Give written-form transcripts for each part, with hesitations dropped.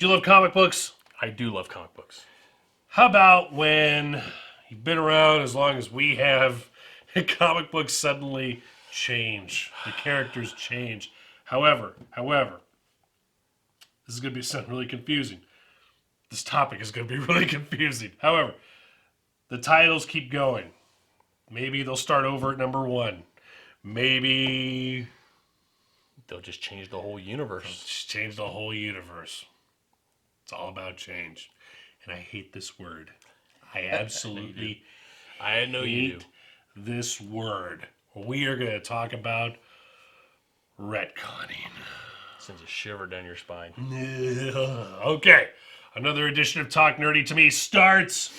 Do you love comic books? I do love comic books. How about when you've been around as long as we have, and comic books suddenly change. The characters change. However, this is going to be something really confusing. This topic is going to be really confusing. However, the titles keep going. Maybe they'll start over at number 1. Maybe They'll just change the whole universe. just change the whole universe. It's all about change. And I hate this word. I absolutely I know you do. hate this word. We are going to talk about retconning. Sends a shiver down your spine. Okay. Another edition of Talk Nerdy to Me starts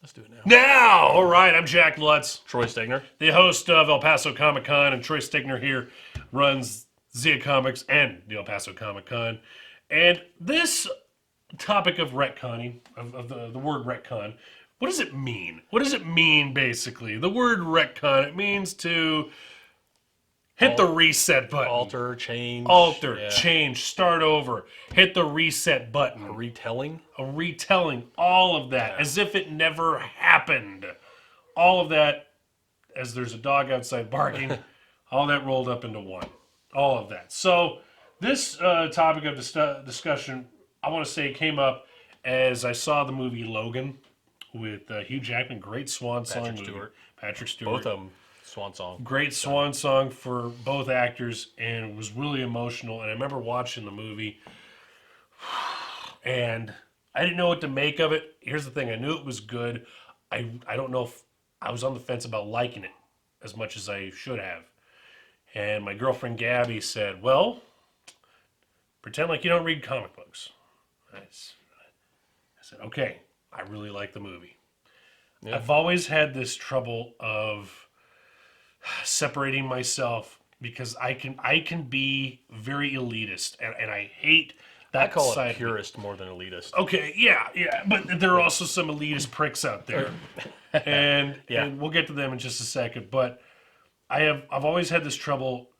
Let's do it now. now. All right, I'm Jack Lutz, Troy Stegner. the host of El Paso Comic Con, and Troy Stigner here runs Zia Comics and the El Paso Comic Con. And this topic of retconning, of the word retcon, what does it mean? What does it mean, basically? The word retcon, it means to hit the reset button. Alter, change. Change, start over, hit the reset button. A retelling. A retelling, all of that, as if it never happened. All of that, as there's a dog outside barking, all that rolled up into one. All of that. So this topic of discussion, I want to say, came up as I saw the movie Logan with Hugh Jackman. Great swan song movie. Patrick Stewart. Both of them. Swan song. Great swan song for both actors, and it was really emotional. And I remember watching the movie, and I didn't know what to make of it. Here's the thing. I knew it was good. I don't know if I was on the fence about liking it as much as I should have. And my girlfriend Gabby said, well, pretend like you don't read comic books. I said, okay, I really like the movie. Yeah. I've always had this trouble of separating myself because I can be very elitist, and I hate that. I call it purist more than elitist. Okay, yeah, but there are also some elitist pricks out there, and we'll get to them in just a second. But I've always had this trouble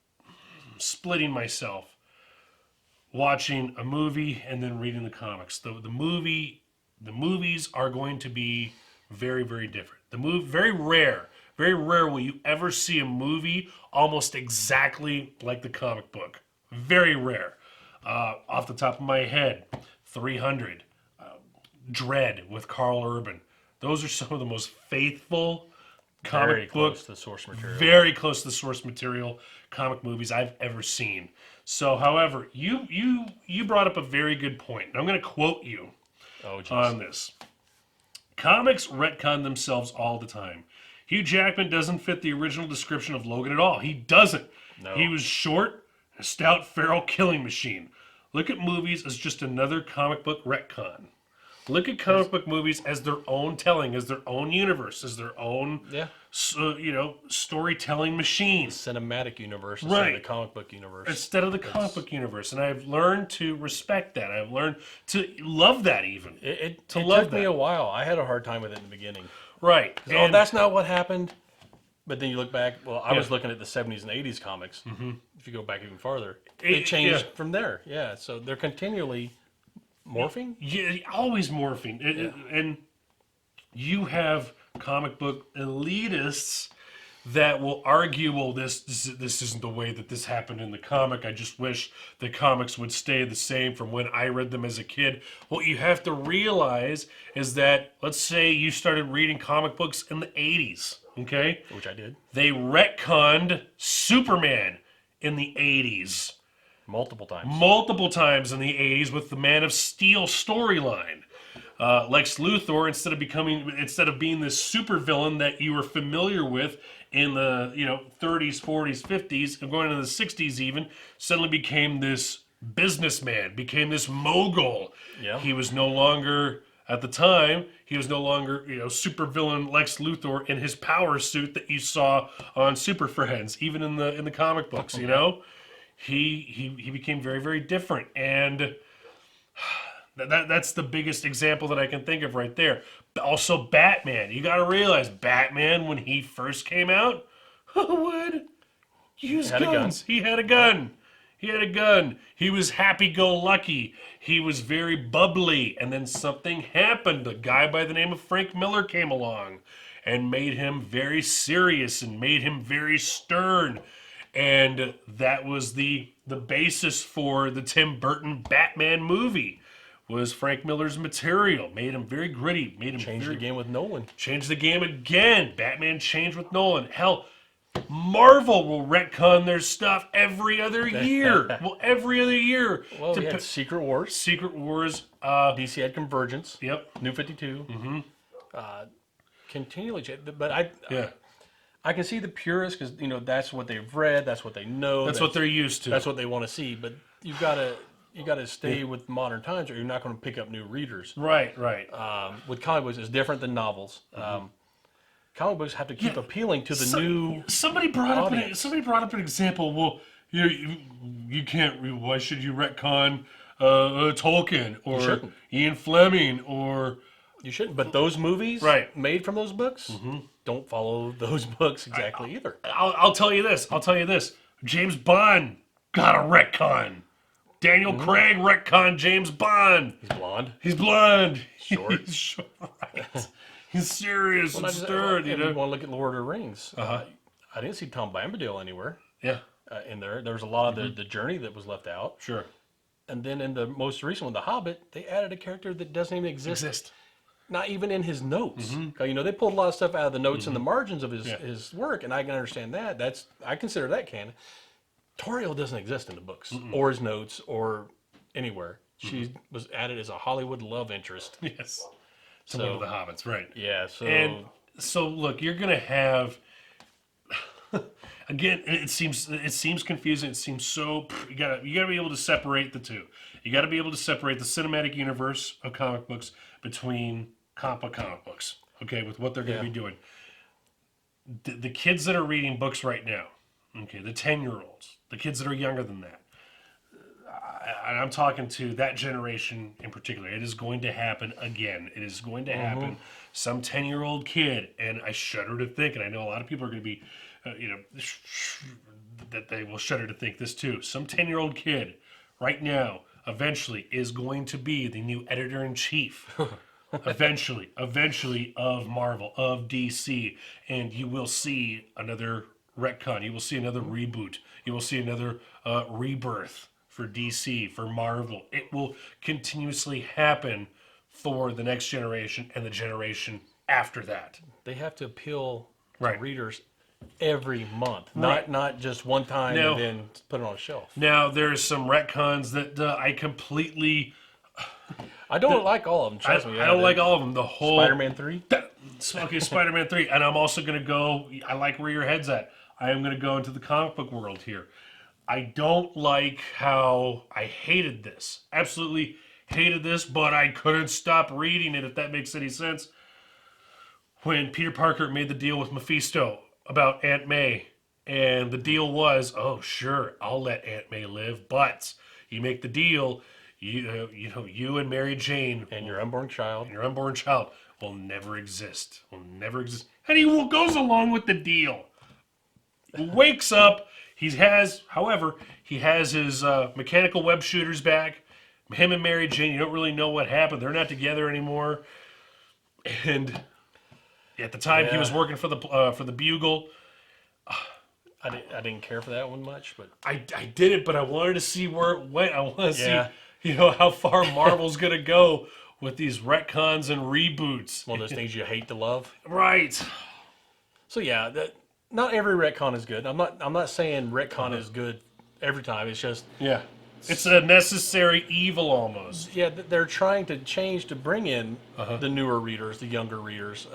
splitting myself, watching a movie and then reading the comics. The movies are going to be very, very different. Very rare will you ever see a movie almost exactly like the comic book. Very rare. Off the top of my head, 300, Dread with Carl Urban. Those are some of the most faithful comic book, close to the source material. Very close to the source material comic movies I've ever seen. So, however, you brought up a very good point. I'm going to quote you on this. Comics retcon themselves all the time. Hugh Jackman doesn't fit the original description of Logan at all. He doesn't. No. He was short, a stout, feral killing machine. Look at movies as just another comic book retcon. Look at comic book movies as their own telling, as their own universe, as their own, storytelling machine. Cinematic universe instead of the comic book universe. Instead of the comic book universe. And I've learned to respect that. I've learned to love that even. It took me a while. I had a hard time with it in the beginning. Right. And that's not what happened. But then you look back, I was looking at the 70s and 80s comics. Mm-hmm. If you go back even farther, it changed from there. Yeah, so they're continually morphing? Yeah, always morphing. And you have comic book elitists that will argue, well, this isn't the way that this happened in the comic. I just wish the comics would stay the same from when I read them as a kid. What you have to realize is that, let's say you started reading comic books in the 80s, okay? Which I did. They retconned Superman in the 80s. Multiple times in the 80s with the Man of Steel storyline. Lex Luthor, instead of being this supervillain that you were familiar with in the 30s, 40s, 50s, and going into the 60s even, suddenly became this businessman, became this mogul. Yeah. He was no longer, at the time, supervillain Lex Luthor in his power suit that you saw on Super Friends, even in the comic books, He became very, very different, and that's the biggest example that I can think of right there. Also, Batman. You got to realize, Batman, when he first came out, would use guns. He had a gun. He had a gun. He was happy-go-lucky. He was very bubbly. And then something happened. A guy by the name of Frank Miller came along and made him very serious and made him very stern. And that was the basis for the Tim Burton Batman movie. Was Frank Miller's material. Made him very gritty. Made him Changed the game with Nolan. Changed the game again. Batman changed with Nolan. Hell, Marvel will retcon their stuff every other year. Every other year. Well, we had Secret Wars. Secret Wars. DC had Convergence. Yep. New 52. Mm-hmm. Continually change. But I can see the purists because, that's what they've read. That's what they know. That's what they're used to. That's what they want to see. But you've got to stay with modern times or you're not going to pick up new readers. Right. With comic books, it's different than novels. Comic books have to keep appealing to the new. Somebody brought audience. up an example. Well, you can't. Why should you retcon Tolkien or Ian Fleming or? You shouldn't. But those movies, made from those books, don't follow those books exactly either. I'll tell you this. James Bond got a retcon. Daniel Craig retcon James Bond. He's blonde. Short. He's short. Right. He's serious and stern. If you want to look at Lord of the Rings, I didn't see Tom Bombadil anywhere. Yeah. In there. There was a lot of the journey that was left out. Sure. And then in the most recent one, The Hobbit, they added a character that doesn't even exist. Not even in his notes. They pulled a lot of stuff out of the notes and the margins of his work, and I can understand that. I consider that canon. Tauriel doesn't exist in the books or his notes or anywhere. She was added as a Hollywood love interest. Yes. To one of the hobbits, right? Yeah. So look, you're gonna have again. It seems confusing. It seems so. You gotta be able to separate the two. You gotta be able to separate the cinematic universe of comic books between comic books. Okay, with what they're gonna be doing. The kids that are reading books right now. Okay, the 10-year-olds, the kids that are younger than that. I'm talking to that generation in particular. It is going to happen again. It is going to happen. Some 10-year-old kid, and I shudder to think, and I know a lot of people are going to be, that they will shudder to think this too. Some 10-year-old kid right now, eventually, is going to be the new editor-in-chief. eventually of Marvel, of DC, and you will see another retcon. You will see another reboot. You will see another rebirth for DC, for Marvel. It will continuously happen for the next generation and the generation after that. They have to appeal to readers every month, not just one time and then put it on a shelf. Now, there's some retcons that I completely... I don't like all of them, trust me. I don't like all of them. The whole... Spider-Man 3? Okay, Spider-Man 3. And I'm also going to go... I like where your head's at. I am going to go into the comic book world here. I don't like how I hated this. Absolutely hated this, but I couldn't stop reading it, if that makes any sense. When Peter Parker made the deal with Mephisto about Aunt May, and the deal was, oh, sure, I'll let Aunt May live, but you make the deal, you and Mary Jane... And your unborn child. Will never exist. And he goes along with the deal. Wakes up... He has his mechanical web shooters back. Him and Mary Jane, you don't really know what happened. They're not together anymore. And at the time, he was working for the Bugle. I didn't care for that one much, but I didn't. But I wanted to see where it went. I want to see, how far Marvel's gonna go with these retcons and reboots. One of those things you hate to love. Right. So not every retcon is good. I'm not saying retcon is good every time. It's just it's a necessary evil almost. Yeah, they're trying to change to bring in the newer readers, the younger readers.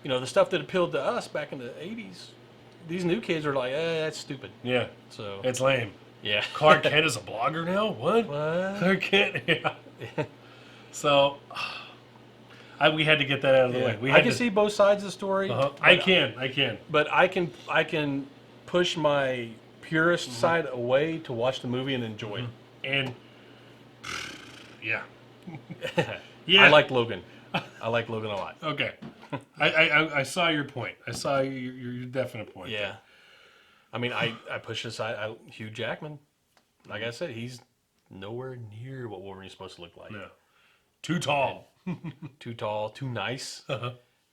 The stuff that appealed to us back in the '80s. These new kids are like, that's stupid. Yeah. So it's lame. Yeah. Clark Kent is a blogger now. What? Clark Kent. Yeah. So. We had to get that out of the way. I can see both sides of the story. I can. But I can push my purist side away to watch the movie and enjoy it. And yeah. I like Logan. I like Logan a lot. Okay. I saw your point. I saw your definite point. Yeah. I mean, I push aside Hugh Jackman. like I said, he's nowhere near what Wolverine's supposed to look like. No. Too tall. Too tall, too nice,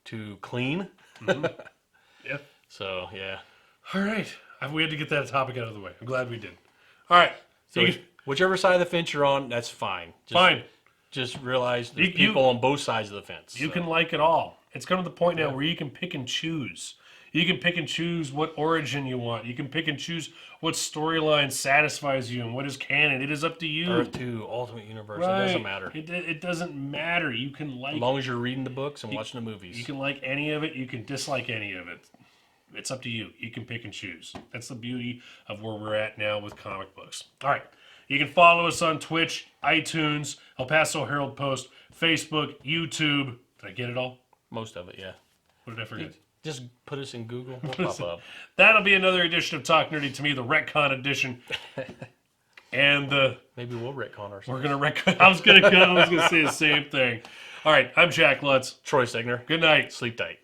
too clean. Yeah. So, yeah. All right. We had to get that topic out of the way. I'm glad we did. All right. So whichever side of the fence you're on, that's fine. Just realize there's people on both sides of the fence. You can like it all. It's come to the point now where you can pick and choose. You can pick and choose what origin you want. You can pick and choose what storyline satisfies you and what is canon. It is up to you. Earth 2, Ultimate Universe, It doesn't matter. It doesn't matter. You can like... As long as you're reading the books and watching the movies. You can like any of it. You can dislike any of it. It's up to you. You can pick and choose. That's the beauty of where we're at now with comic books. All right. You can follow us on Twitch, iTunes, El Paso Herald Post, Facebook, YouTube. Did I get it all? Most of it, yeah. What did I forget? Just put us in Google. We'll pop up. That'll be another edition of Talk Nerdy to Me, the Retcon edition. And maybe we'll retcon ourselves. We're gonna retcon. I was gonna say the same thing. All right, I'm Jack Lutz. Troy Stegner. Good night. Sleep tight.